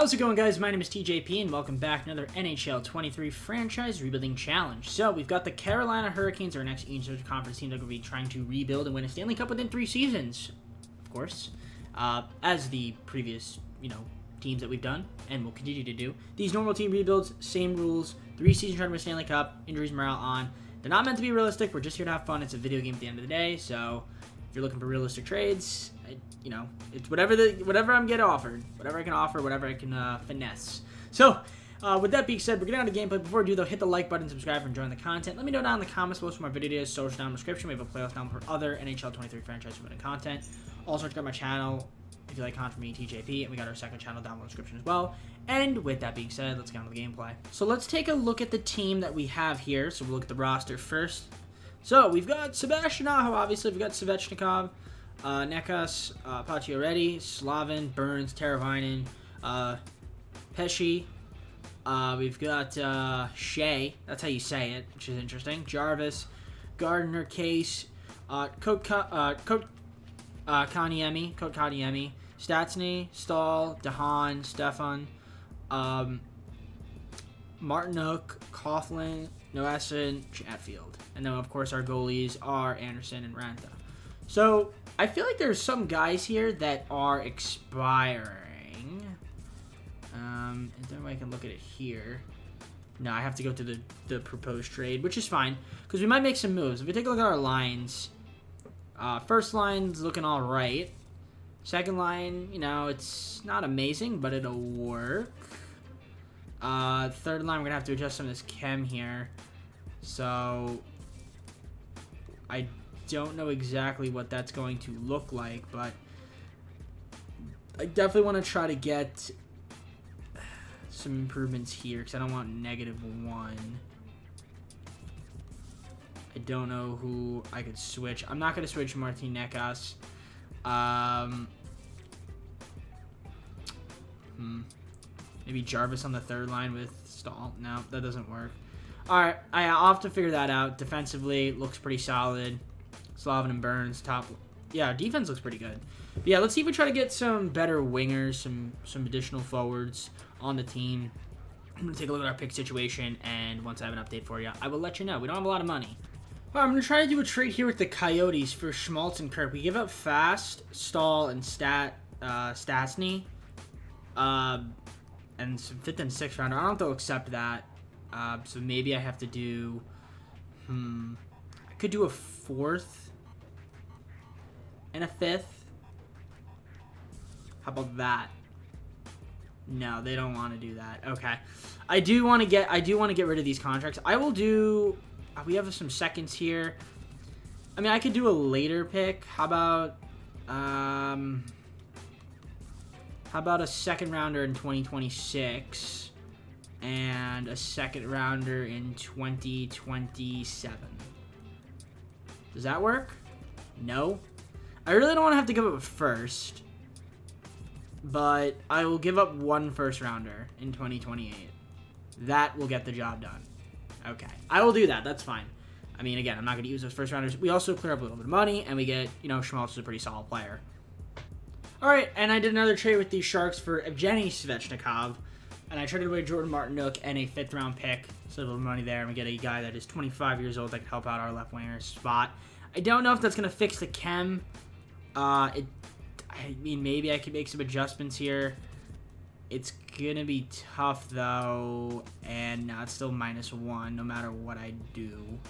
How's it going, guys? My name is TJP, and welcome back to another NHL 23 franchise rebuilding challenge. So, we've got the Carolina Hurricanes, our next Eastern Conference team that will be trying to rebuild and win a Stanley Cup within 3 seasons, of course, as the previous, teams that we've done and will continue to do. These normal team rebuilds, same rules, 3 seasons trying to win a Stanley Cup, injuries, morale on. They're not meant to be realistic. We're just here to have fun. It's a video game at the end of the day, so if you're looking for realistic trades, it's whatever I'm getting offered, whatever I can offer, whatever I can finesse. So, with that being said, we're getting on to gameplay. Before we do, though, hit the like button, subscribe, and enjoying the content. Let me know down in the comments below for my videos, social down in the description. We have a playlist down for other NHL 23 franchise-related content. Also, check out my channel if you like content from me, TJP, and we got our second channel down in the description as well. And with that being said, let's get on to the gameplay. So let's take a look at the team that we have here. So we'll look at the roster first. So we've got Sebastian Aho, obviously. We've got Svechnikov, Nekas, Pacioretty, Slavin, Burns, Teravainen, Pesci. We've got Shea, that's how you say it, which is interesting. Jarvis, Gardner, Case, Kotkaniemi, Stastny, Stahl, Dehaan, Stefan, Martinuk, Coughlin, Noessen, Chatfield. And then, of course, our goalies are Anderson and Ranta. So, I feel like there's some guys here that are expiring. Is there a way I can look at it here? No, I have to go to the proposed trade, which is fine, because we might make some moves. If we take a look at our lines, first line's looking all right. Second line, it's not amazing, but it'll work. Third line, we're going to have to adjust some of this chem here. So, I don't know exactly what that's going to look like, but I definitely want to try to get some improvements here, because I don't want -1. I don't know who I could switch. I'm not going to switch Martin Nekas. Maybe Jarvis on the third line with Stahl. No, that doesn't work. Alright, I'll have to figure that out. Defensively, looks pretty solid. Slavin and Burns, top. Yeah, defense looks pretty good. But yeah, let's see if we try to get some better wingers, some additional forwards on the team. I'm going to take a look at our pick situation, and once I have an update for you, I will let you know. We don't have a lot of money. All right, I'm going to try to do a trade here with the Coyotes for Schmaltz and Kirk. We give up Fast, Stahl, and Stastny. And some 5th and 6th rounder. I don't know if they'll accept that. So maybe I have to do... I could do a 4th and a 5th. How about that? No, they don't want to do that. Okay. I do want to get rid of these contracts. I will do... we have some seconds here. I mean, I could do a later pick. How about a second rounder in 2026 and a second rounder in 2027? Does that work? No. I really don't want to have to give up a first, but I will give up 1 first rounder in 2028. That will get the job done. Okay. I will do that. That's fine. I mean, again, I'm not going to use those first rounders. We also clear up a little bit of money, and we get, Schmaltz is a pretty solid player. Alright, and I did another trade with the Sharks for Evgeny Svechnikov, and I traded away Jordan Martinook and a 5th round pick, so a little money there, and we get a guy that is 25 years old that can help out our left winger spot. I don't know if that's going to fix the chem. I mean, maybe I could make some adjustments here. It's going to be tough, though, and now it's still -1 no matter what I do.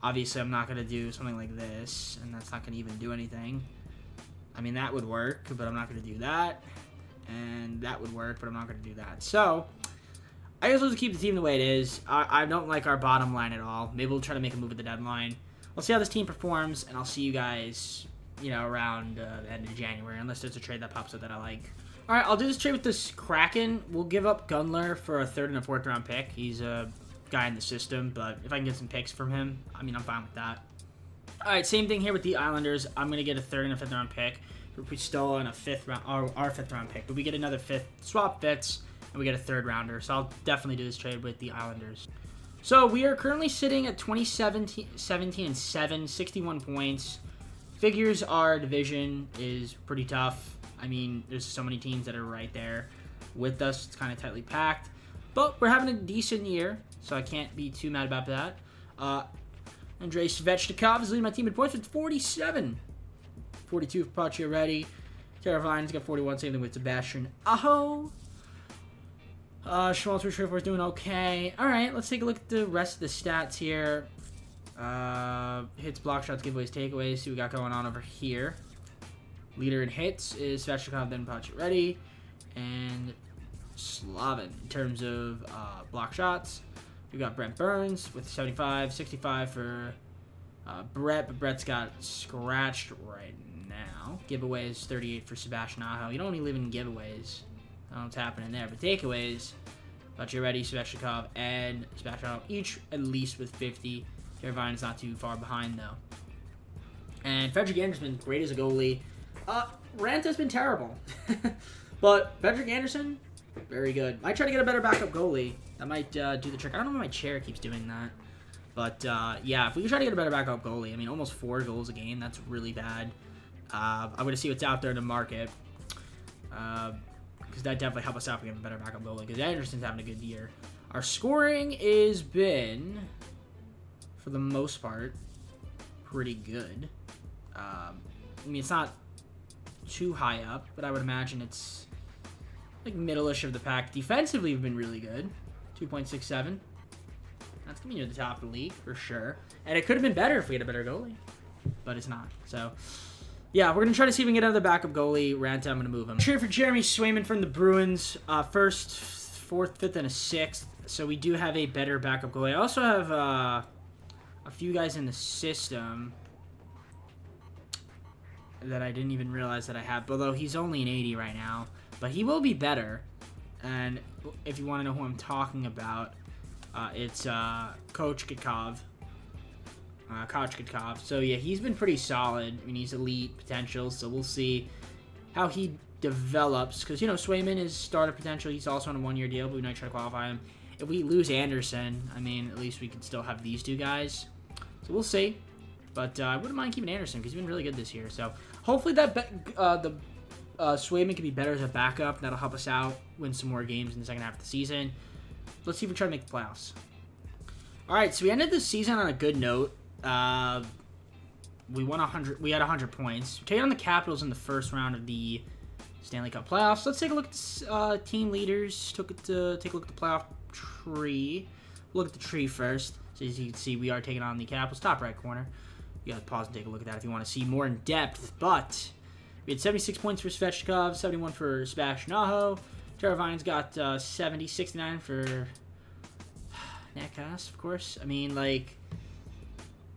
Obviously, I'm not going to do something like this, and that's not going to even do anything. I mean, that would work, but I'm not going to do that. And that would work, but I'm not going to do that. So, I guess we'll just keep the team the way it is. I don't like our bottom line at all. Maybe we'll try to make a move at the deadline. We'll see how this team performs, and I'll see you guys, around the end of January, unless there's a trade that pops up that I like. All right, I'll do this trade with this Kraken. We'll give up Gunler for a 3rd and a 4th round pick. He's a guy in the system, but if I can get some picks from him, I mean, I'm fine with that. Alright, same thing here with the Islanders. I'm going to get a 3rd and a 5th round pick. We stole on a 5th round, our 5th round pick, but we get another 5th, swap 5ths, and we get a 3rd rounder. So I'll definitely do this trade with the Islanders. So we are currently sitting at 17-7, 61 points. Figures our division is pretty tough. I mean, there's so many teams that are right there. with us. It's kind of tightly packed. But we're having a decent year, so I can't be too mad about that. Andrei Svechnikov is leading my team in points with 47. 42 for Pacioretty. Teravainen's got 41, same thing with Sebastian Aho. Schmaltz is doing okay. Alright, let's take a look at the rest of the stats here. Hits, block shots, giveaways, takeaways. See what we got going on over here. Leader in hits is Svechnikov, then Pacioretty, and Slavin. In terms of block shots, we got Brent Burns with 75, 65 for Brett, but Brett's got scratched right now. Giveaways, 38 for Sebastian Aho. You don't only live in giveaways. I don't know what's happening there, but takeaways, Pacioretty, Svechnikov, and Sebastian Aho, each at least with 50. Teravainen's not too far behind, though. And Frederik Andersen's been great as a goalie. Ranta's been terrible. But Frederik Andersen, very good. Might try to get a better backup goalie. That might do the trick. I don't know why my chair keeps doing that. But, yeah, if we can try to get a better backup goalie, I mean, almost 4 goals a game, that's really bad. I'm going to see what's out there in the market. Because that definitely help us out if we have a better backup goalie. Because Anderson's having a good year. Our scoring has been, for the most part, pretty good. I mean, it's not too high up, but I would imagine it's like middle-ish of the pack. Defensively, we've been really good. 2.67. That's going to be near the top of the league, for sure. And it could have been better if we had a better goalie. But it's not. So, yeah, we're going to try to see if we can get another backup goalie. Ranta, I'm going to move him. Cheer for Jeremy Swayman from the Bruins. First, 4th, 5th, and a 6th. So we do have a better backup goalie. I also have a few guys in the system that I didn't even realize that I have. Although he's only an 80 right now. But he will be better. And if you want to know who I'm talking about, it's Coach Kitkov. So, yeah, he's been pretty solid. I mean, he's elite potential, so we'll see how he develops. Because, you know, Swayman is starter potential. He's also on a 1-year deal, but we might try to qualify him. If we lose Anderson, I mean, at least we could still have these 2 guys. So we'll see. But I wouldn't mind keeping Anderson because he's been really good this year. So hopefully that Swayman can be better as a backup. That'll help us out, win some more games in the second half of the season. Let's see if we try to make the playoffs. All right, so we ended the season on a good note. We won 100. We had 100 points. We taking on the Capitals in the first round of the Stanley Cup playoffs. Let's take a look at team leaders. Take a look at the playoff tree. Look at the tree first. So as you can see, we are taking on the Capitals. Top right corner. You gotta pause and take a look at that if you want to see more in depth. But we had 76 points for Svechnikov, 71 for Sebastian Aho. Teravainen's got 70, 69 for Netcast, of course. I mean, like,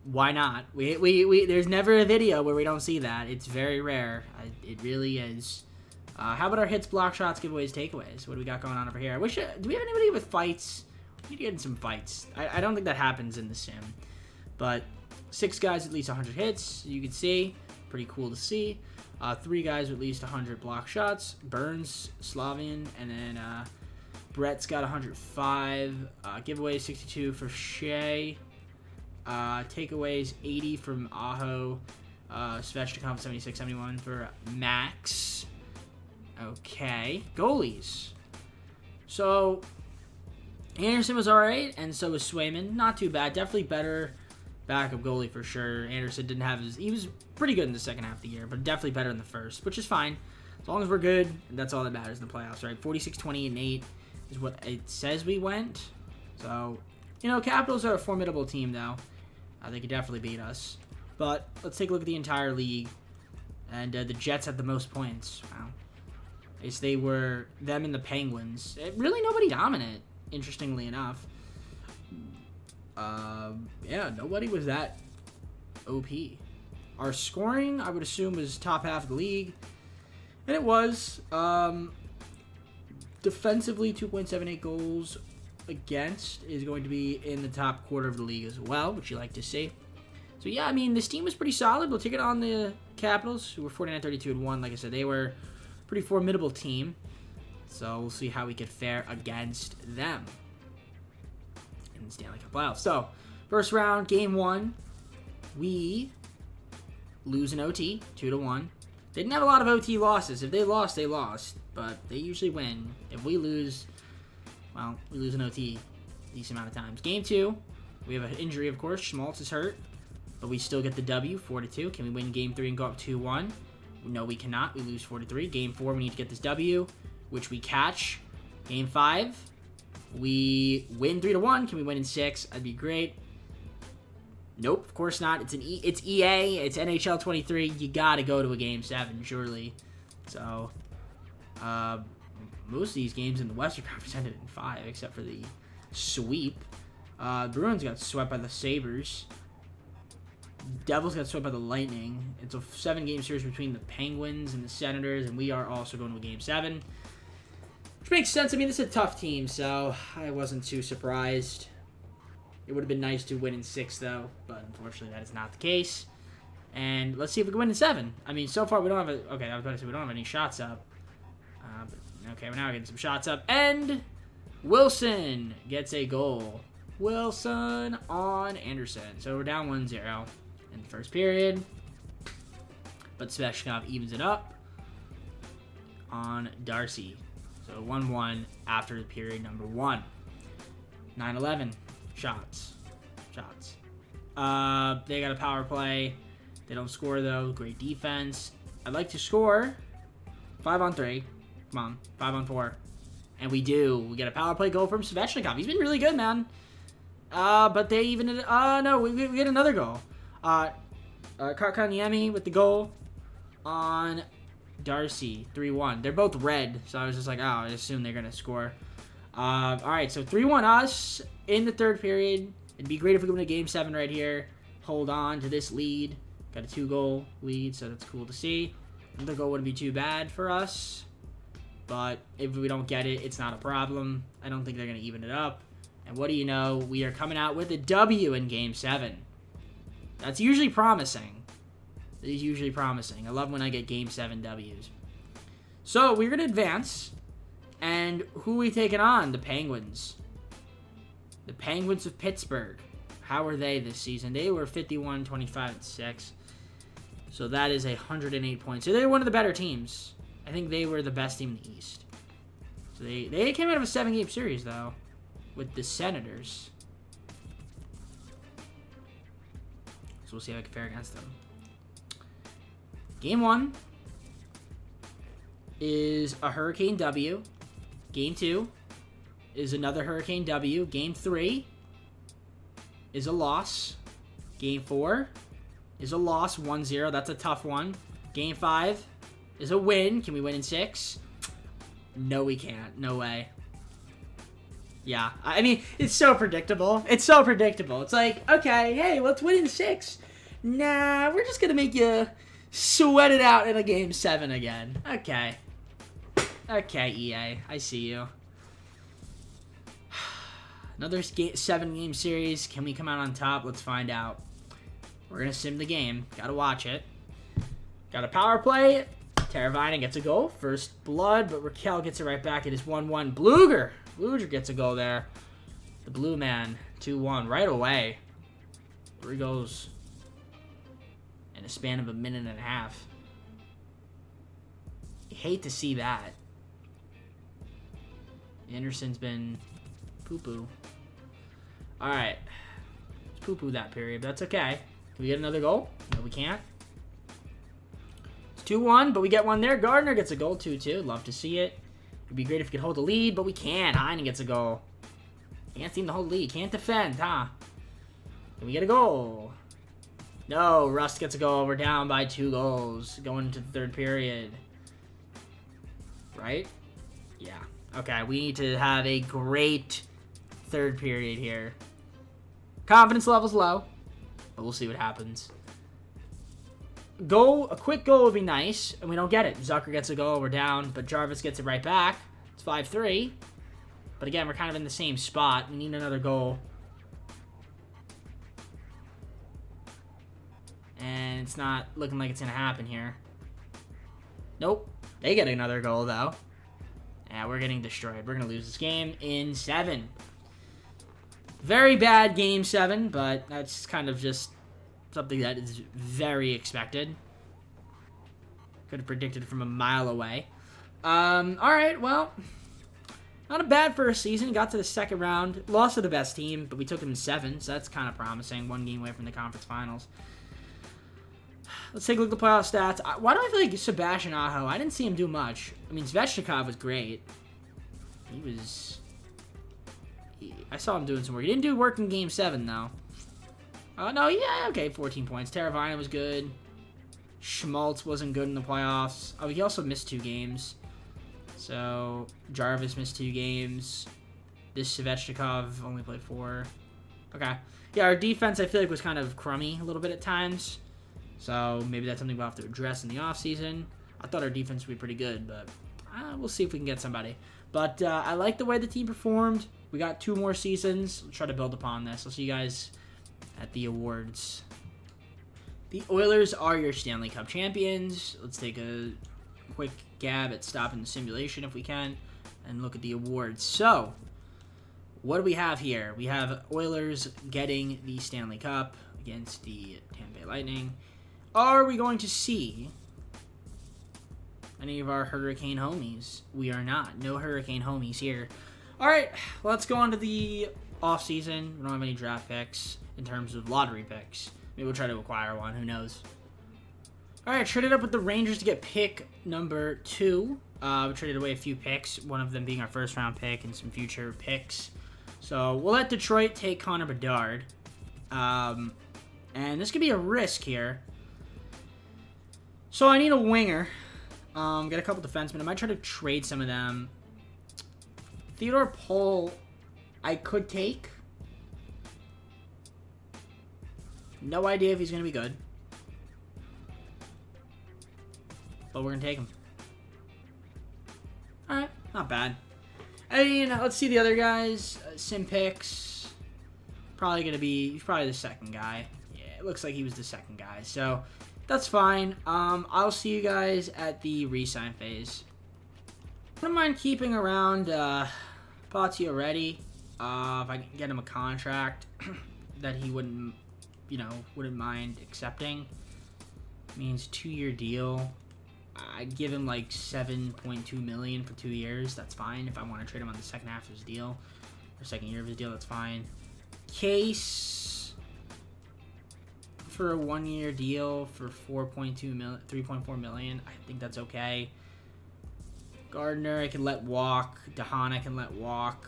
why not? There's never a video where we don't see that. It's very rare. It really is. How about our hits, block shots, giveaways, takeaways? What do we got going on over here? I wish. Do we have anybody with fights? We need to get in some fights. I don't think that happens in the sim. But 6 guys with at least 100 hits. You can see. Pretty cool to see. 3 guys with at least 100 block shots. Burns, Slavin, and then Brett's got 105. Giveaways, 62 for Shea. Takeaways, 80 from Aho. Svechnikov, 76, 71 for Max. Okay. Goalies. So, Anderson was alright, and so was Swayman. Not too bad. Definitely better backup goalie for sure. Anderson didn't have his... He was pretty good in the second half of the year, but definitely better in the first, which is fine. As long as we're good, that's all that matters in the playoffs, right? 46, 20, and 8 is what it says we went. So, you know, Capitals are a formidable team, though. They could definitely beat us. But let's take a look at the entire league. And the Jets had the most points. Wow. They were them and the Penguins. Really nobody dominant, interestingly enough. Yeah, nobody was that OP. Our scoring, I would assume, was top half of the league. And it was. Defensively, 2.78 goals against is going to be in the top quarter of the league as well, which you like to see. So, yeah, I mean, this team was pretty solid. We'll take it on the Capitals, who were 49-32-1. Like I said, they were a pretty formidable team. So, we'll see how we could fare against them in the Stanley Cup playoffs. So, first round, game 1, we lose an OT, 2-1. They didn't have a lot of OT losses. If they lost, they lost. but they usually win. If we lose, well, we lose an OT a decent amount of times. Game 2, we have an injury, of course. Schmaltz is hurt, but we still get the W, 4-2. Can we win Game 3 and go up 2-1? No, we cannot. We lose 4-3. Game 4, we need to get this W, which we catch. Game 5, we win 3-1. Can we win in 6? That'd be great. Nope, of course not. It's EA. It's NHL 23. You gotta go to a Game 7, surely. So, most of these games in the West are represented in 5, except for the sweep. Bruins got swept by the Sabres. Devils got swept by the Lightning. It's a 7-game series between the Penguins and the Senators, and we are also going to a Game 7. Which makes sense. I mean, this is a tough team, so I wasn't too surprised. It would have been nice to win in 6, though, but unfortunately that is not the case. And let's see if we can win in 7. I mean, so far we don't have a... Okay, I was about to say we don't have any shots up. Okay, we're now getting some shots up. And Wilson gets a goal. Wilson on Anderson. So we're down 1-0 in the first period. But Svechnikov evens it up on Darcy. So 1-1 after period number 1. 9-11. Shots. They got a power play. They don't score, though. Great defense. I'd like to score 5-on-3. Come on. 5-on-4. And we do. We get a power play goal from Svechnikov. He's been really good, man. But they even... no, we get another goal. Karkaniemi with the goal on Darcy. 3-1. They're both red, so I was just like, oh, I assume they're going to score. All right, so 3-1 us in the third period. It'd be great if we go into Game 7 right here. Hold on to this lead. Got a 2-goal lead, so that's cool to see. Another goal wouldn't be too bad for us. But if we don't get it, it's not a problem. I don't think they're going to even it up. And what do you know? We are coming out with a W in Game 7. That's usually promising. It is usually promising. I love when I get Game 7 Ws. So, we're going to advance. And who are we taking on? The Penguins. The Penguins of Pittsburgh. How are they this season? They were 51, 25, and 6. So that is 108 points. So they're one of the better teams. I think they were the best team in the East. So they came out of a 7-game series, though, with the Senators. So we'll see how I can fare against them. Game 1 is a Hurricane W. Game 2 is another Hurricane W. Game 3 is a loss. Game 4 is a loss, 1-0. That's a tough one. Game 5 is a win. Can we win in 6? No, we can't. No way. Yeah, I mean, it's so predictable. It's so predictable. It's like, okay, hey, let's win in 6. Nah, we're just going to make you sweat it out in a Game 7 again. Okay. Okay, EA. I see you. Another 7-game series. Can we come out on top? Let's find out. We're going to sim the game. Got to watch it. Got a power play. Teravainen gets a goal. First blood, but Raquel gets it right back. It is 1-1. Bluger gets a goal there. The blue man. 2-1 right away. 3 goals in a span of a minute and a half. You hate to see that. Anderson's been poo-poo. Alright. Let's poo-poo that period, but that's okay. Can we get another goal? No, we can't. It's 2-1, but we get one there. Gardner gets a goal, 2-2. Love to see it. It'd be great if we could hold the lead, but we can't. Heinen gets a goal. Can't seem to hold the lead. Can't defend, huh? Can we get a goal? No, Rust gets a goal. We're down by 2 goals going into the third period. Right? Yeah. Okay, we need to have a great third period here. Confidence level's low, but we'll see what happens. A quick goal would be nice, and we don't get it. Zucker gets a goal, we're down, but Jarvis gets it right back. It's 5-3. But again, we're kind of in the same spot. We need another goal. And it's not looking like it's going to happen here. Nope. They get another goal, though. Yeah, we're getting destroyed. We're going to lose this game in 7. Very bad Game 7, but that's kind of just something that is very expected. Could have predicted from a mile away. All right, well, not a bad first season. Got to the second round. Lost to the best team, but we took them in 7, so that's kind of promising. 1 game away from the conference finals. Let's take a look at the playoff stats. Why do I feel like Sebastian Aho? I didn't see him do much. I mean, Svechnikov was great. I saw him doing some work. He didn't do work in Game 7, though. No, yeah, okay, 14 points. Teravainen was good. Schmaltz wasn't good in the playoffs. Oh, he also missed 2 games. So, Jarvis missed 2 games. This Svechnikov only played 4. Okay. Yeah, our defense, I feel like, was kind of crummy a little bit at times. So, maybe that's something we'll have to address in the offseason. I thought our defense would be pretty good, but we'll see if we can get somebody. But I like the way the team performed. We got 2 more seasons. We'll try to build upon this. I'll see you guys at the awards. The Oilers are your Stanley Cup champions. Let's take a quick gab at stopping the simulation if we can and look at the awards. So, what do we have here? We have Oilers getting the Stanley Cup against the Tampa Bay Lightning. Are we going to see any of our Hurricane homies? We are not. No Hurricane homies here. All right, let's go on to the offseason. We don't have any draft picks in terms of lottery picks. Maybe we'll try to acquire one. Who knows? All right, traded up with the Rangers to get pick number 2. We traded away a few picks, one of them being our first-round pick and some future picks. So we'll let Detroit take Connor Bedard. And this could be a risk here. So I need a winger. Got a couple defensemen. I might try to trade some of them. Theodore Pohl, I could take. No idea if he's going to be good. But we're going to take him. Alright, not bad. I mean, let's see the other guys. Simpix. Probably going to be... He's probably the second guy. Yeah, it looks like he was the second guy. So, that's fine. I'll see you guys at the re-sign phase. I don't mind keeping around Potty already. If I can get him a contract that he wouldn't mind accepting. Means 2-year deal. I'd give him like $7.2 million for 2 years. That's fine. If I want to trade him on the second half of his deal, or second year of his deal, that's fine. Case for a 1-year deal for $3.4 million. I think that's okay. Gardner, I can let walk. Dahan, I can let walk.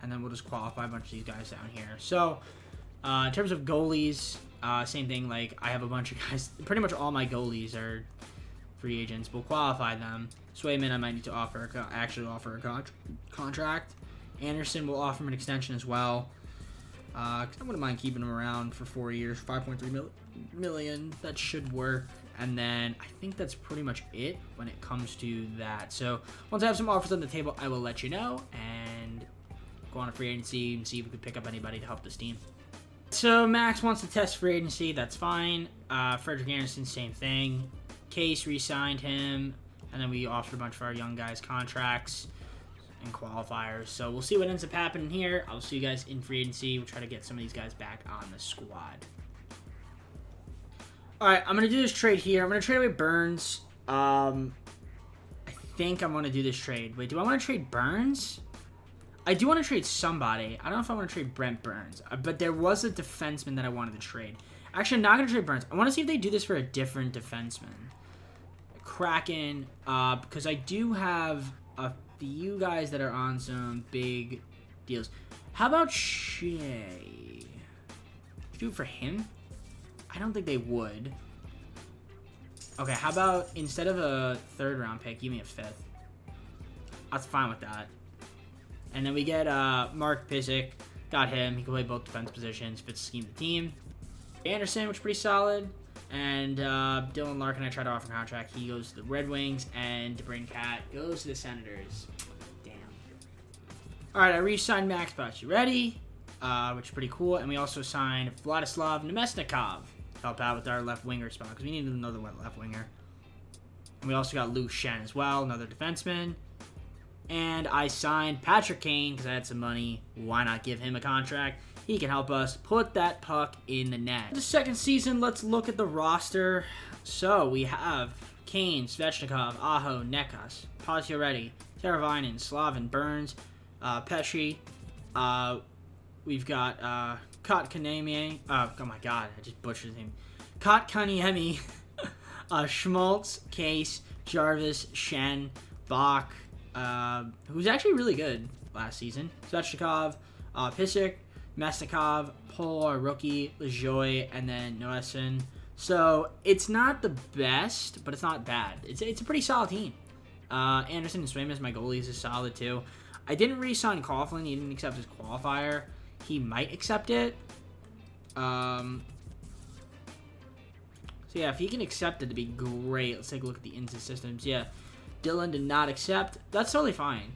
And then we'll just qualify a bunch of these guys down here. So, in terms of goalies, same thing. Like, I have a bunch of guys. Pretty much all my goalies are free agents. We'll qualify them. Swayman, I might need to offer a contract. Anderson will offer him an extension as well. Cause I wouldn't mind keeping him around for 4 years, $5.3 million. That should work. And then I think that's pretty much it when it comes to that. So once I have some offers on the table, I will let you know and go on a free agency and see if we could pick up anybody to help this team. So Max wants to test free agency. That's fine. Frederick Anderson, same thing. Case re-signed him, and then we offered a bunch of our young guys contracts and qualifiers. So we'll see what ends up happening here. I'll see you guys in free agency. We'll try to get some of these guys back on the squad. All right, I'm going to do this trade here. I'm going to trade away Burns. I think I'm going to do this trade. Wait, do I want to trade Burns? I do want to trade somebody. I don't know if I want to trade Brent Burns, but there was a defenseman that I wanted to trade. Actually, I'm not going to trade Burns. I want to see if they do this for a different defenseman. Kraken, because I do have a few guys that are on some big deals. How about Shea? Do it for him? I don't think they would. Okay, how about instead of a 3rd round pick, give me a 5th. That's fine with that. And then we get Mark Pysyk. Got him. He can play both defense positions. Fits the scheme of the team. Anderson, which is pretty solid. And Dylan Larkin, I tried to offer a contract. He goes to the Red Wings. And DeBrincat Cat goes to the Senators. Damn. All right, I re-signed Max Pacioretty, which is pretty cool. And we also signed Vladislav Nemesnikov to help out with our left winger spot because we needed another left winger. And we also got Lou Shen as well, another defenseman. And I signed Patrick Kane because I had some money. Why not give him a contract? He can help us put that puck in the net. The second season, let's look at the roster. So we have Kane, Svechnikov, Aho, Nekas, Pacioretty, Teravainen, Slavin, Burns, Pesci. We've got Kotkaniemi. Oh my god, I just butchered his name. Kotkaniemi, Schmaltz, Case, Jarvis, Shen, Bach, who's actually really good last season. Svechnikov, Pissick, Mesnikov, Polar, rookie, Lajoie, and then Noesen. So it's not the best, but it's not bad. It's a pretty solid team. Anderson and Swayman as my goalies is solid too. I didn't re-sign Coughlin. He didn't accept his qualifier. He might accept it. So yeah, if he can accept it, it'd be great. Let's take a look at the ins and systems. Yeah, Dylan did not accept. That's totally fine.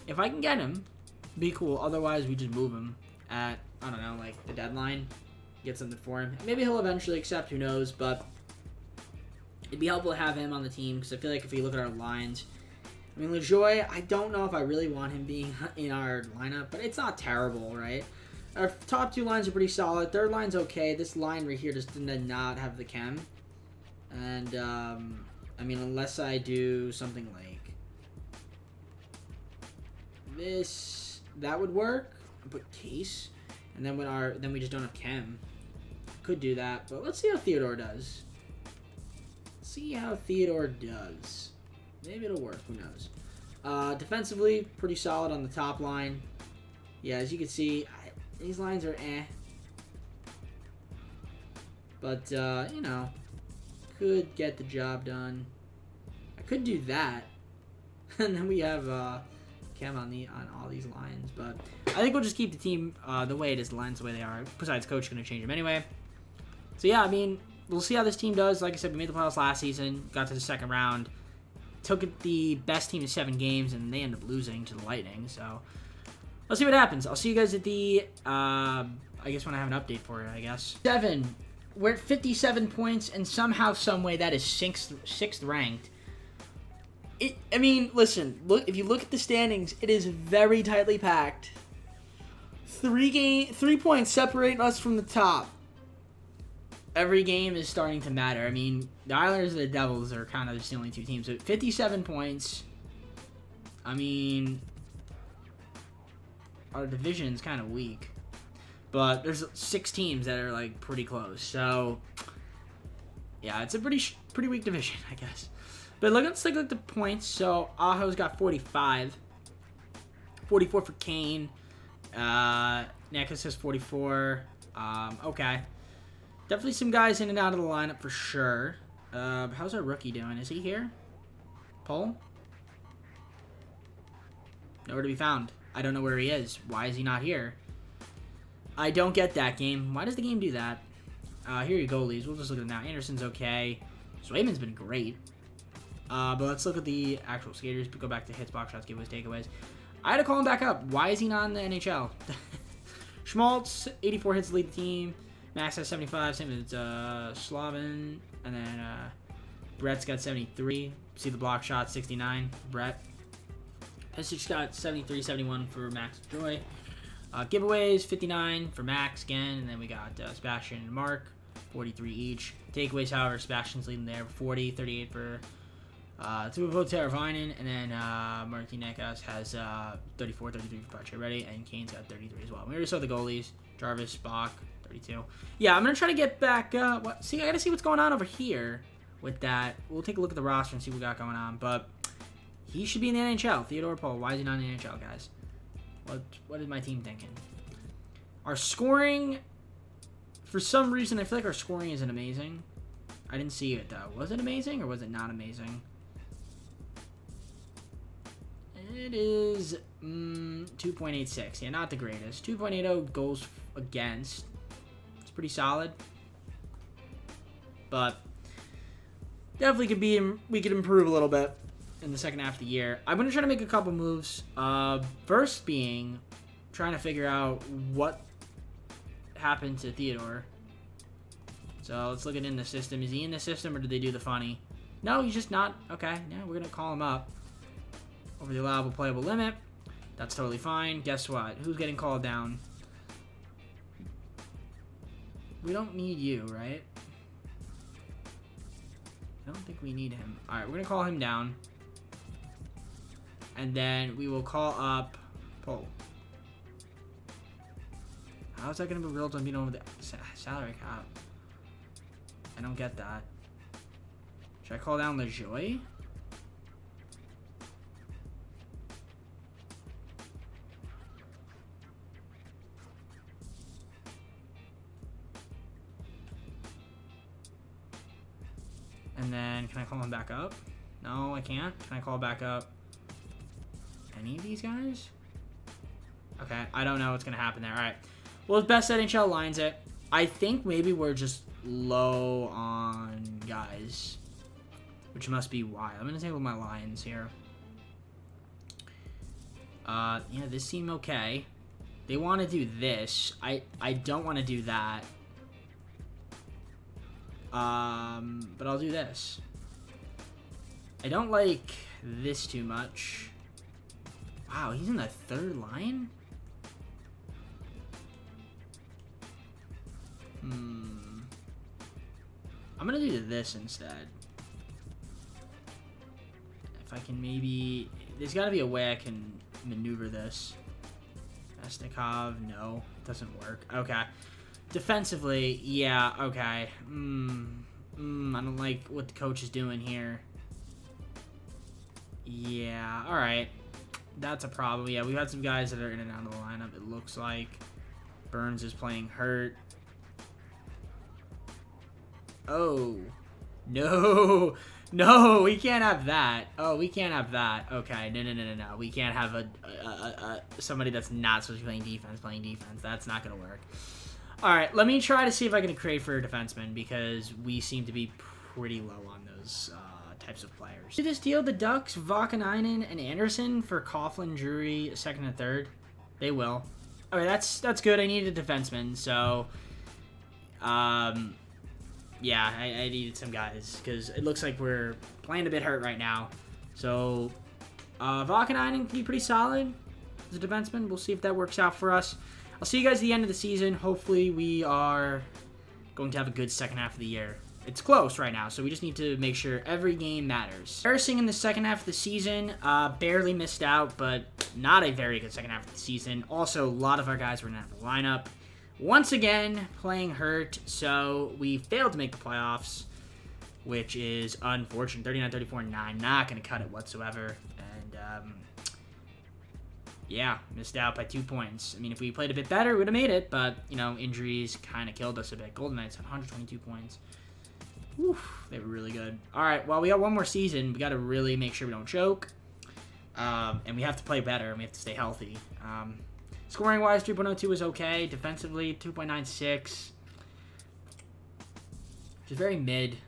If I can get him, be cool. Otherwise, we just move him at, I don't know, like the deadline. Get something for him. Maybe he'll eventually accept, who knows, but it'd be helpful to have him on the team because I feel like if you look at our lines, I mean, Lajoie, I don't know if I really want him being in our lineup, but it's not terrible, right? Our top two lines are pretty solid. Third line's okay. This line right here just did not have the chem. And, I mean, unless I do something like this, that would work. I put Case, and then then we just don't have chem. Could do that, but let's see how Theodore does. See how Theodore does. Maybe it'll work. Who knows? Defensively, pretty solid on the top line. Yeah, as you can see, these lines are eh. But, you know, could get the job done. I could do that. And then we have chem on all these lines. But I think we'll just keep the team the way it is, the lines the way they are. Besides, coach is going to change them anyway. So, yeah, I mean, we'll see how this team does. Like I said, we made the playoffs last season. Got to the second round. Took the best team to 7 games, and they ended up losing to the Lightning. So, let's see what happens. I'll see you guys at the, I guess when I have an update for it, I guess. 7. We're at 57 points, and somehow, someway, that is 6th ranked. I mean, listen, look. If you look at the standings, it is very tightly packed. 3 points separate us from the top. Every game is starting to matter. I mean, the Islanders and the Devils are kind of just the only 2 teams. So 57 points. I mean, our division's kind of weak. But there's 6 teams that are, like, pretty close. So, yeah, it's a pretty weak division, I guess. But let's take a look at the points. So, Aho's got 45. 44 for Kane. Nekas has 44. Okay. Definitely some guys in and out of the lineup for sure. How's our rookie doing? Is he here? Paul? Nowhere to be found. I don't know where he is. Why is he not here? I don't get that, game. Why does the game do that? Here are your goalies. We'll just look at them now. Anderson's okay. Swayman's been great. But let's look at the actual skaters. Go back to hits, box shots, giveaways, takeaways. I had to call him back up. Why is he not in the NHL? Schmaltz, 84 hits to lead the team. Max has 75, same as Slavin. And then Brett's got 73. See the block shot, 69 for Brett. Pesic got 73, 71 for Max Joy. Giveaways, 59 for Max again. And then we got Sebastian and Mark, 43 each. Takeaways, however, Sebastian's leading there, 40, 38 for Tuvo Teravainen. And then Martin Nekas has 34, 33 for Pacioretty. And Kane's got 33 as well. We already saw the goalies. Jarvis, Bach, 32. Yeah, I'm going to try to get back. See, I got to see what's going on over here with that. We'll take a look at the roster and see what we got going on. But he should be in the NHL. Theodore Paul, why is he not in the NHL, guys? What is my team thinking? Our scoring, for some reason, I feel like our scoring isn't amazing. I didn't see it, though. Was it amazing or was it not amazing? It is 2.86. Yeah, not the greatest. 2.80 goals against. It's pretty solid. But definitely we could improve a little bit in the second half of the year. I'm going to try to make a couple moves. First being trying to figure out what happened to Theodore. So let's look at in the system. Is he in the system or did they do the funny? No, he's just not. Okay, yeah, we're going to call him up. Over the allowable playable limit. That's totally fine. Guess what? Who's getting called down? We don't need you, right? I don't think we need him. All right, we're going to call him down. And then we will call up Poe. How is that going to be real to beat over the salary cap? I don't get that. Should I call down LeJoy? And then, can I call him back up? No, I can't. Can I call back up any of these guys? Okay, I don't know what's going to happen there. All right. Well, as best NHL lines it, I think maybe we're just low on guys, which must be why. I'm going to take with my Lions here. Yeah, this seemed okay. They want to do this. I don't want to do that. But I'll do this. I don't like this too much. Wow, he's in the third line? I'm gonna do this instead. If I can maybe... There's gotta be a way I can maneuver this. Mesnikov, no. Doesn't work. Okay. Defensively, yeah, okay. I don't like what the coach is doing here. Yeah, alright. That's a problem. Yeah, we've had some guys that are in and out of the lineup, it looks like. Burns is playing hurt. Oh. No. No, we can't have that. Oh, we can't have that. Okay, no. We can't have somebody that's not supposed to be playing defense. That's not going to work. All right, let me try to see if I can trade for a defenseman because we seem to be pretty low on those types of players. Did this deal the Ducks, Vakanainen, and Anderson for Coughlin, Drury, second and third? They will. Okay, that's good. I needed a defenseman, so yeah, I needed some guys because it looks like we're playing a bit hurt right now. So Vakanainen can be pretty solid as a defenseman. We'll see if that works out for us. I'll see you guys at the end of the season. Hopefully we are going to have a good second half of the year. It's close right now, so we just need to make sure every game matters. Embarrassing in the second half of the season. Barely missed out, but not a very good second half of the season. Also, a lot of our guys were not in the lineup. Once again, playing hurt, so we failed to make the playoffs, which is unfortunate. 39-34-9, not going to cut it whatsoever. And, yeah, missed out by 2 points. I mean, if we played a bit better, we would have made it, but, you know, injuries kind of killed us a bit. Golden Knights had 122 points. Oof, they were really good. All right, well, we got one more season. We got to really make sure we don't choke, and we have to play better, and we have to stay healthy. Scoring-wise, 3.02 is okay. Defensively, 2.96. Which is very mid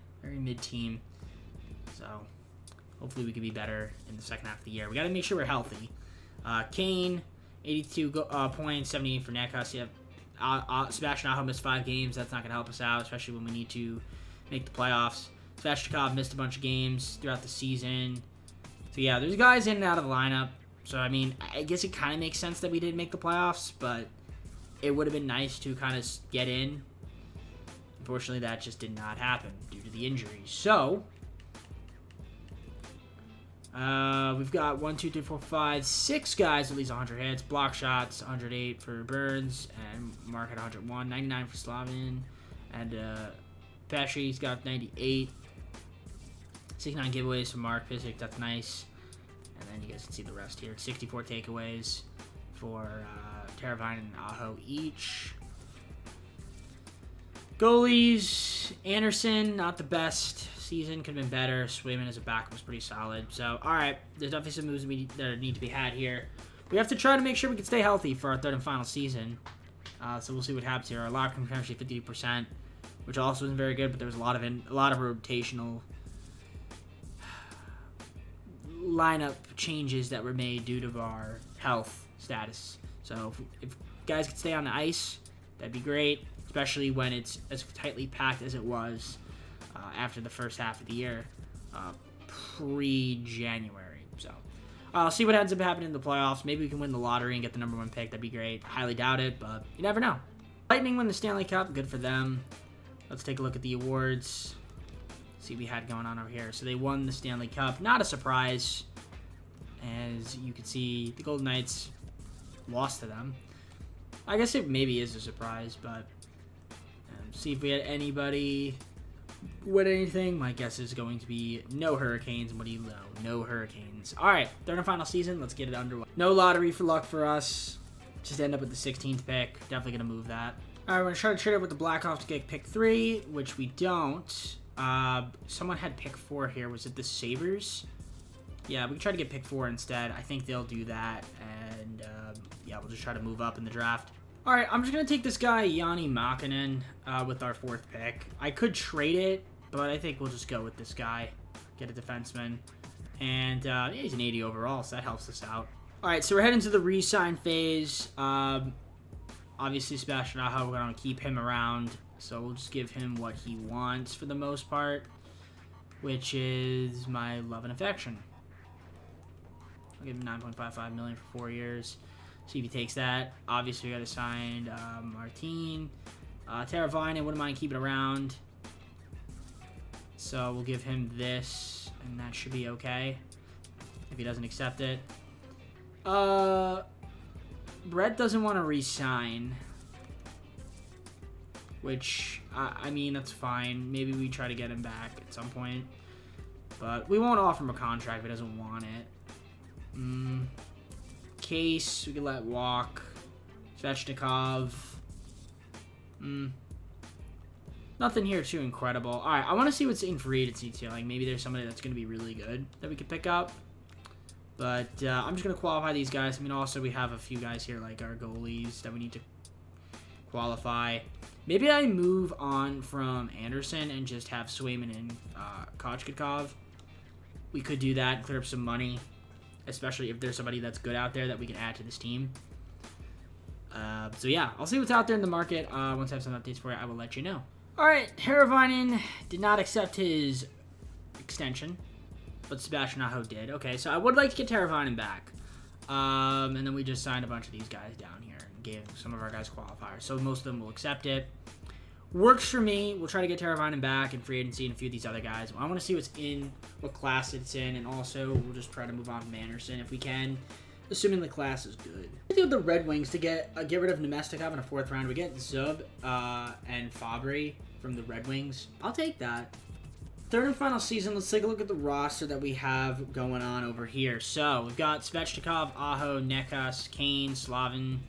team. So, hopefully we can be better in the second half of the year. We got to make sure we're healthy. Kane, 82 points, 78 for Nekas. Yeah, Sebastian Aho missed 5 games. That's not going to help us out, especially when we need to make the playoffs. Svechnikov missed a bunch of games throughout the season. So, yeah, there's guys in and out of the lineup. So, I mean, I guess it kind of makes sense that we didn't make the playoffs, but it would have been nice to kind of get in. Unfortunately, that just did not happen due to the injuries. So, we've got 1, 2, 3, 4, 5, 6 guys at least 100 hits. Block shots, 108 for Burns, and Mark had 101. 99 for Slavin, and Pesci's got 98. 69 giveaways from Mark Pisick, that's nice. And then you guys can see the rest here. 64 takeaways for Teravainen and Aho each. Goalies, Anderson, not the best season. Could have been better. Swayman as a backup was pretty solid. So, all right. There's definitely some moves that need to be had here. We have to try to make sure we can stay healthy for our third and final season. So we'll see what happens here. Our lock room currently 58%, which also isn't very good, but there was a lot of rotational lineup changes that were made due to our health status. So if guys could stay on the ice, that'd be great, especially when it's as tightly packed as it was after the first half of the year, pre-January. So I'll see what ends up happening in the playoffs. Maybe we can win the lottery and get the #1 pick. That'd be great. Highly doubt it, but you never know. Lightning win the Stanley Cup. Good for them. Let's take a look at the awards. see what we had going on over here. So they won the Stanley Cup. Not a surprise. As you can see, the Golden Knights lost to them. I guess it maybe is a surprise, but see if we had anybody win anything. My guess is going to be no Hurricanes. What do you know? No Hurricanes. All right, third and final season. Let's get it underway. No lottery for luck for us. Just end up with the 16th pick. Definitely going to move that. All right, we're going to try to trade it with the Blackhawks to get pick 3, which we don't. Someone had pick 4 here. Was it the Sabres? Yeah, we can try to get pick 4 instead. I think they'll do that. And, yeah, we'll just try to move up in the draft. All right, I'm just going to take this guy, Yanni Makinen, with our 4th pick. I could trade it, but I think we'll just go with this guy. Get a defenseman. And he's an 80 overall, so that helps us out. All right, so we're heading to the re-sign phase. Obviously, Sebastian Aho, we're going to keep him around. So we'll just give him what he wants for the most part, which is my love and affection. I'll give him $9.55 million for 4 years. See if he takes that. Obviously, we got to sign Martin. Teravainen, wouldn't mind keeping around. So we'll give him this, and that should be okay if he doesn't accept it. Brett doesn't want to re-sign, which, I mean, that's fine. Maybe we try to get him back at some point. But we won't offer him a contract if he doesn't want it. Case, we can let walk. Svechnikov. Nothing here too incredible. All right, I want to see what's in free agency too. Like, maybe there's somebody that's going to be really good that we could pick up. But I'm just going to qualify these guys. I mean, also, we have a few guys here, like our goalies, that we need to qualify. Maybe I move on from Anderson and just have Swayman and Kochetkov. We could do that, clear up some money, especially if there's somebody that's good out there that we can add to this team. So, yeah, I'll see what's out there in the market. Once I have some updates for you, I will let you know. All right, Teravainen did not accept his extension, but Sebastian Aho did. Okay, so I would like to get Teravainen back. And then we just signed a bunch of these guys down here and gave some of our guys qualifiers. So most of them will accept it. Works for me. We'll try to get Teravainen back in free agency and a few of these other guys. I want to see what's in, what class it's in, and also we'll just try to move on from Anderson if we can, assuming the class is good. I think with the Red Wings to get rid of Nemestikov in a 4th round, we get Zub and Fabry from the Red Wings. I'll take that. Third and final season, let's take a look at the roster that we have going on over here. So, we've got Svechnikov, Aho, Nekas, Kane, Slavin,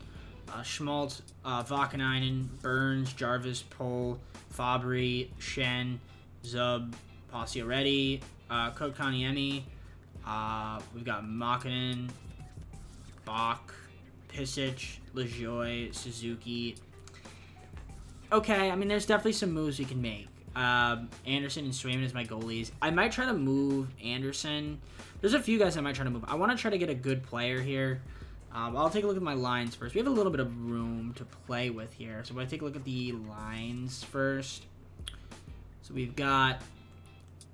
Schmaltz, Vakanainen, Burns, Jarvis, Pohl, Fabry, Shen, Zub, Pacioretty, Kotkaniemi. We've got Makinen, Bach, Pisic, LaJoie, Suzuki. Okay, I mean, there's definitely some moves we can make. Anderson and Swayman as my goalies. I might try to move Anderson. There's a few guys I might try to move. I want to try to get a good player here. I'll take a look at my lines first. We have a little bit of room to play with here. So I'm going to take a look at the lines first. So we've got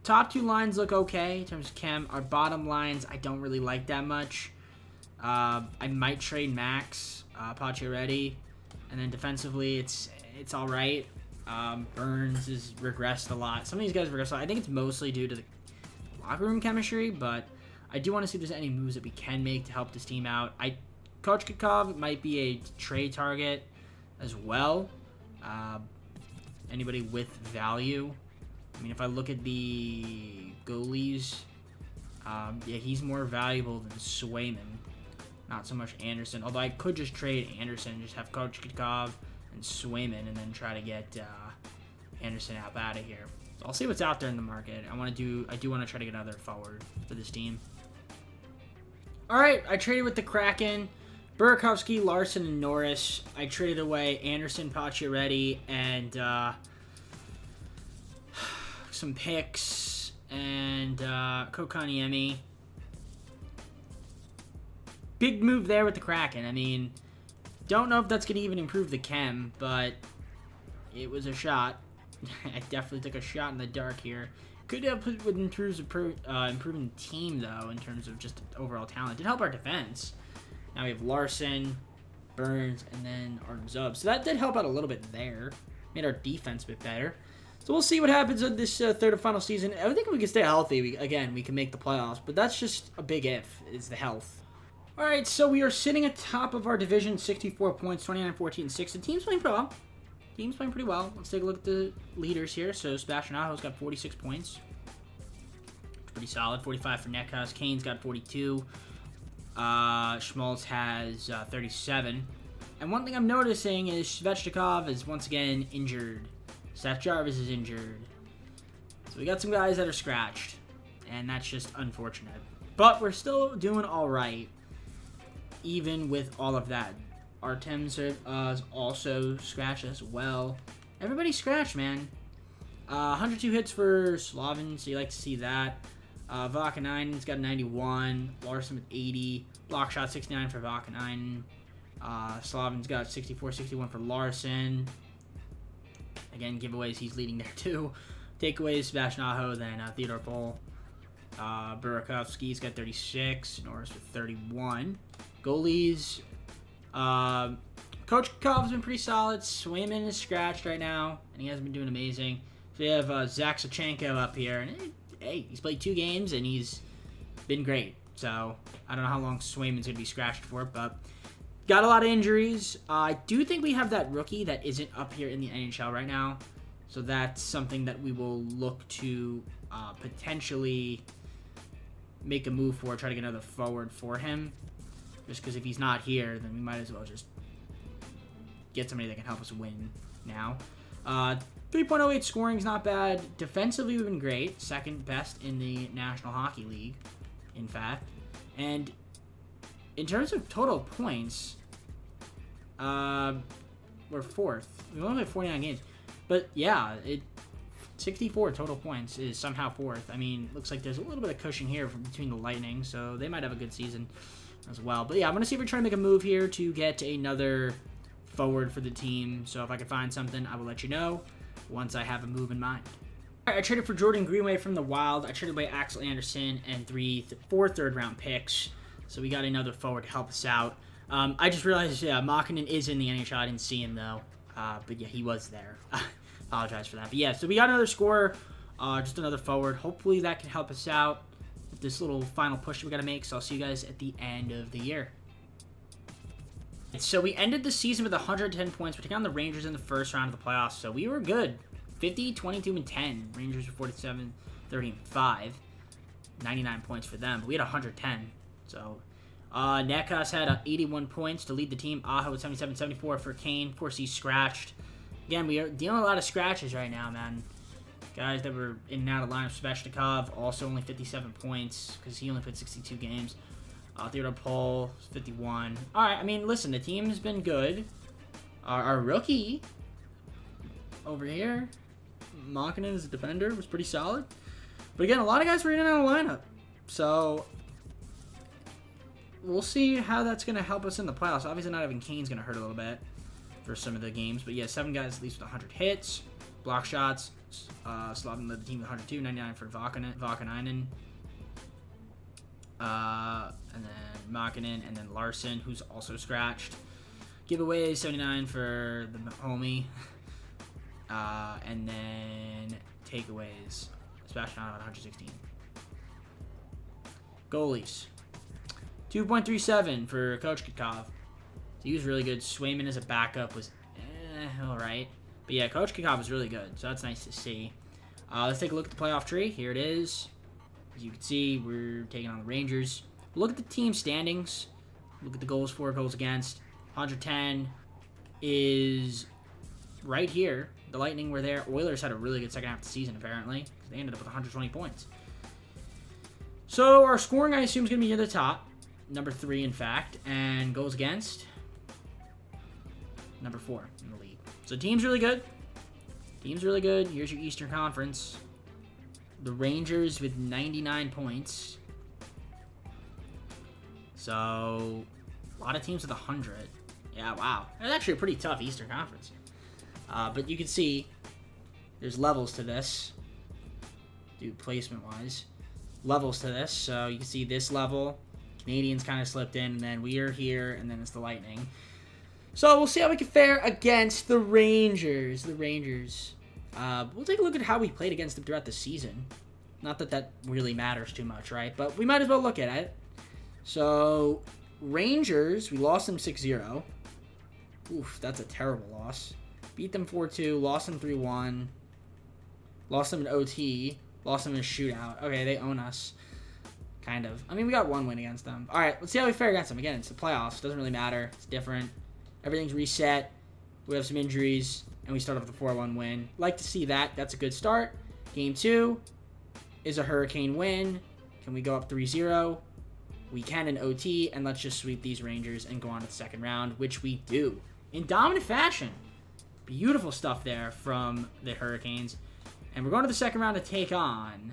top 2 lines look okay in terms of chem. Our bottom lines I don't really like that much. I might trade Max, Pacioretty, and then defensively it's all right. Burns has regressed a lot. Some of these guys regressed a lot. I think it's mostly due to the locker room chemistry, but I do want to see if there's any moves that we can make to help this team out. Kochetkov might be a trade target as well. Anybody with value. I mean, if I look at the goalies, yeah, he's more valuable than Swayman. Not so much Anderson. Although I could just trade Anderson and just have Kochetkov and Swayman and then try to get Anderson out of here. So I'll see what's out there in the market. I do want to try to get another forward for this team. All right, I traded with the Kraken, Burakovsky, Larson, and Norris. I traded away Anderson, Pacioretty, and some picks and Kotkaniemi. Big move there with the Kraken. I mean, don't know if that's going to even improve the chem, but it was a shot. I definitely took a shot in the dark here. Could help with improving the team, though, in terms of just overall talent. Did help our defense. Now we have Larson, Burns, and then our Zub. So that did help out a little bit there. Made our defense a bit better. So we'll see what happens in this third and final season. I think if we can stay healthy, we can make the playoffs. But that's just a big if, is the health. All right, so we are sitting atop of our division, 64 points, 29, 14, 6. The team's playing pretty well. Team's playing pretty well. Let's take a look at the leaders here. So Sebastian Aho's got 46 points. Pretty solid. 45 for Nekas. Kane's got 42. Schmaltz has 37. And one thing I'm noticing is Svechnikov is once again injured. Seth Jarvis is injured. So we got some guys that are scratched. And that's just unfortunate. But we're still doing all right. Even with all of that. Artem's also scratched as well. Everybody's scratched, man. 102 hits for Slavin, so you like to see that. Vakanainen's got 91. Larson with 80. Block shot 69 for Vakanainen. Slavin's got 64, 61 for Larson. Again, giveaways, he's leading there too. Takeaways, Sebastian Aho, then Theodore Pohl. Burakovsky's got 36. Norris with 31. Goalies, Coach Kov's been pretty solid. Swayman is scratched right now, and he hasn't been doing amazing. So we have Zach Sachenko up here, and hey, he's played 2 games, and he's been great. So I don't know how long Swayman's going to be scratched for, but got a lot of injuries. I do think we have that rookie that isn't up here in the NHL right now, so that's something that we will look to potentially make a move for, try to get another forward for him. Just because if he's not here, then we might as well just get somebody that can help us win now. 3.08 scoring is not bad. Defensively, we've been great. Second best in the National Hockey League, in fact. And in terms of total points, we're 4th. We've only played 49 games. But yeah, 64 total points is somehow 4th. I mean, looks like there's a little bit of cushion here between the Lightning, so they might have a good season as well. But yeah, I'm going to see if we're trying to make a move here to get another forward for the team. So if I can find something, I will let you know once I have a move in mind. All right, I traded for Jordan Greenway from the Wild. I traded away Axel Anderson and 4 third-round picks. So we got another forward to help us out. I just realized, yeah, Makinen is in the NHL. I didn't see him, though. But yeah, he was there. Apologize for that. But yeah, so we got another scorer, just another forward. Hopefully that can help us out with this little final push we got to make. So I'll see you guys at the end of the year. So we ended the season with 110 points. We're taking on the Rangers in the first round of the playoffs. So we were good. 50, 22, and 10. Rangers were 47, 30, and 5. 99 points for them. But we had 110. So Nekas had 81 points to lead the team. Aho with 77, 74 for Kane. Of course, he's scratched. Again, we are dealing with a lot of scratches right now, man. Guys that were in and out of line. Svechnikov, also only 57 points because he only played 62 games. Theodore Pohl, 51. All right, I mean, listen, the team has been good. Our rookie over here, Makinen as a defender, was pretty solid. But again, a lot of guys were in and out of lineup. So we'll see how that's going to help us in the playoffs. Obviously, not having Kane's going to hurt a little bit for some of the games. But yeah, 7 guys at least with 100 hits. Block shots. Slavin led the team with 102, 99 for Vakanainen. And then Makinen, and then Larson, who's also scratched. Giveaways, 79 for the homie. And then takeaways, Sebastian at 116. Goalies, 2.37 for Coach Kikov. He was really good. Swayman as a backup was all right. But yeah, Coach Kikov was really good, so that's nice to see. Let's take a look at the playoff tree. Here it is. As you can see, we're taking on the Rangers. Look at the team standings. Look at the goals for, goals against. 110 is right here. The Lightning were there. Oilers had a really good second half of the season, apparently. They ended up with 120 points. So our scoring, I assume, is going to be near the top. Number 3, in fact. And goals against, number 4 in the league. So team's really good. Team's really good. Here's your Eastern Conference. The Rangers with 99 points. So, a lot of teams with 100. Yeah, wow. It's actually a pretty tough Eastern Conference. But you can see there's levels to this. Dude, placement-wise. Levels to this. So, you can see this level. Canadians kind of slipped in, and then we are here, and then it's the Lightning. So, we'll see how we can fare against the Rangers. The Rangers. We'll take a look at how we played against them throughout the season. Not that that really matters too much, right? But we might as well look at it. So, Rangers, we lost them 6-0. Oof, that's a terrible loss. Beat them 4-2, lost them 3-1. Lost them in OT. Lost them in a shootout. Okay, they own us. Kind of. I mean, we got one win against them. All right, let's see how we fare against them. Again, it's the playoffs. Doesn't really matter. It's different. Everything's reset. We have some injuries, and we start off with a 4-1 win. Like to see that. That's a good start. Game 2 is a Hurricane win. Can we go up 3-0? We can in OT, and let's just sweep these Rangers and go on to the second round, which we do. In dominant fashion. Beautiful stuff there from the Hurricanes. And we're going to the second round to take on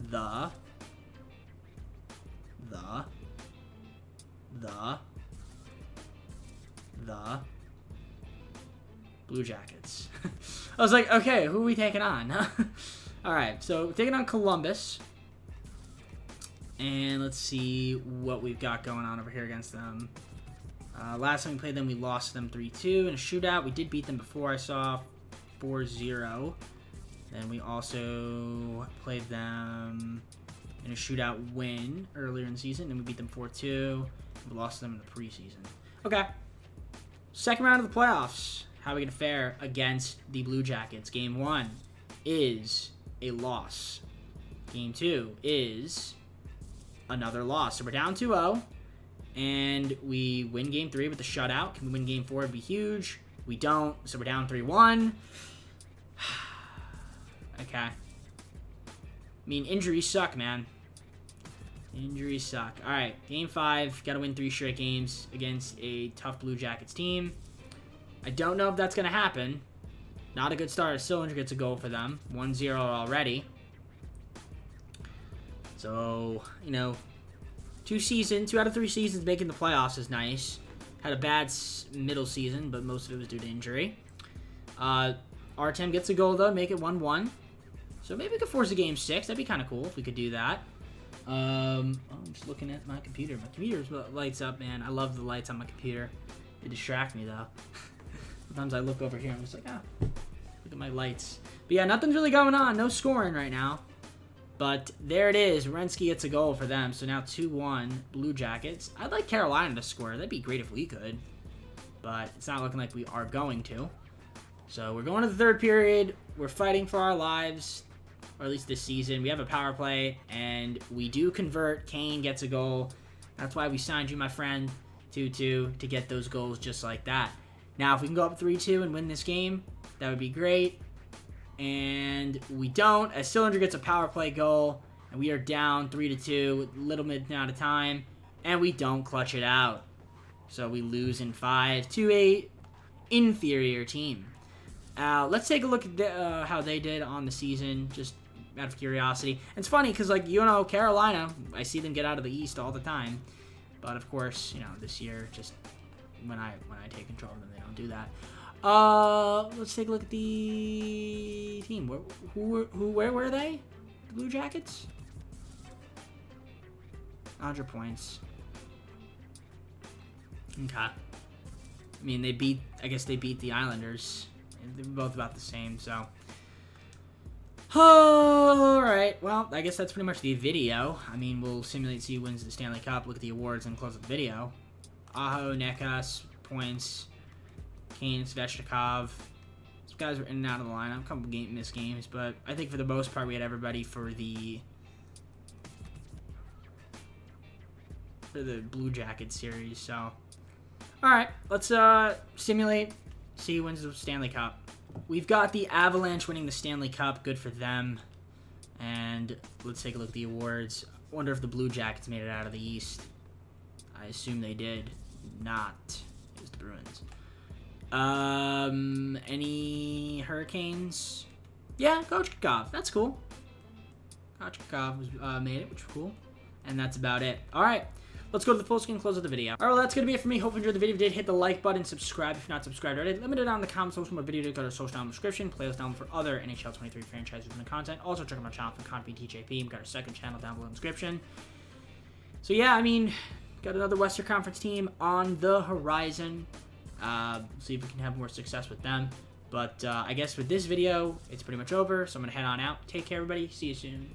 the Blue Jackets. I was like, okay, who are we taking on? All right, so we're taking on Columbus. And let's see what we've got going on over here against them. Last time we played them, we lost them 3-2 in a shootout. We did beat them before, I saw 4-0. Then we also played them in a shootout win earlier in the season. Then we beat them 4-2. We lost them in the preseason. Okay. Second round of the playoffs. How are we going to fare against the Blue Jackets? Game 1 is a loss. Game 2 is another loss. So we're down 2-0. And we win Game 3 with the shutout. Can we win Game 4? It'd be huge. We don't. So we're down 3-1. Okay. I mean, injuries suck, man. Injuries suck. All right, Game 5. Got to win 3 straight games against a tough Blue Jackets team. I don't know if that's going to happen. Not a good start. Cylinder gets a goal for them. 1-0 already. So, you know, 2 out of 3 seasons making the playoffs is nice. Had a bad middle season, but most of it was due to injury. Artem gets a goal, though, make it 1-1. So maybe we could force a Game 6. That'd be kind of cool if we could do that. I'm just looking at my computer. My computer lights up, man. I love the lights on my computer. They distract me, though. Sometimes I look over here and I'm just like, look at my lights. But yeah, nothing's really going on. No scoring right now. But there it is. Werenski gets a goal for them. So now 2-1 Blue Jackets. I'd like Carolina to score. That'd be great if we could. But it's not looking like we are going to. So we're going to the third period. We're fighting for our lives. Or at least this season. We have a power play. And we do convert. Kane gets a goal. That's why we signed you, my friend. 2-2 to get those goals just like that. Now, if we can go up 3-2 and win this game, that would be great. And we don't, as Cylinder gets a power play goal, and we are down 3-2 with a little bit amount of time, and we don't clutch it out. So we lose in 5 to a inferior team. Let's take a look at how they did on the season, just out of curiosity. And it's funny because, like, you know, Carolina, I see them get out of the East all the time. But, of course, you know, this year, just when I take control of them, they don't do that. Let's take a look at the team. Where were they? The Blue Jackets? 100 points. Okay. I mean, I guess they beat the Islanders. They're both about the same, so. Alright, well, I guess that's pretty much the video. I mean, we'll simulate see who wins the Stanley Cup, look at the awards, and close the video. Aho, Nekas, points. Kane, Svechnikov. These guys were in and out of the lineup. A couple missed games, but I think for the most part we had everybody for the Blue Jackets series. So, all right, let's simulate, see who wins the Stanley Cup. We've got the Avalanche winning the Stanley Cup. Good for them. And let's take a look at the awards. Wonder if the Blue Jackets made it out of the East. I assume they did. Not. It was the Bruins. Any Hurricanes? Yeah, Kochikov. That's cool. Kochikov made it, which was cool. And that's about it. All right. Let's go to the full screen, close of the video. All right, well, that's going to be it for me. Hope you enjoyed the video. If you did, hit the like button, subscribe if you're not subscribed already. Let me know down in the comments for more video. Go to social down in the description. Playlist down for other NHL 23 franchises and content. Also, check out my channel for content TJP. We've got our second channel down below in the description. So, yeah, I mean, got another Western Conference team on the horizon. See if we can have more success with them. But I guess with this video, it's pretty much over. So I'm going to head on out. Take care, everybody. See you soon.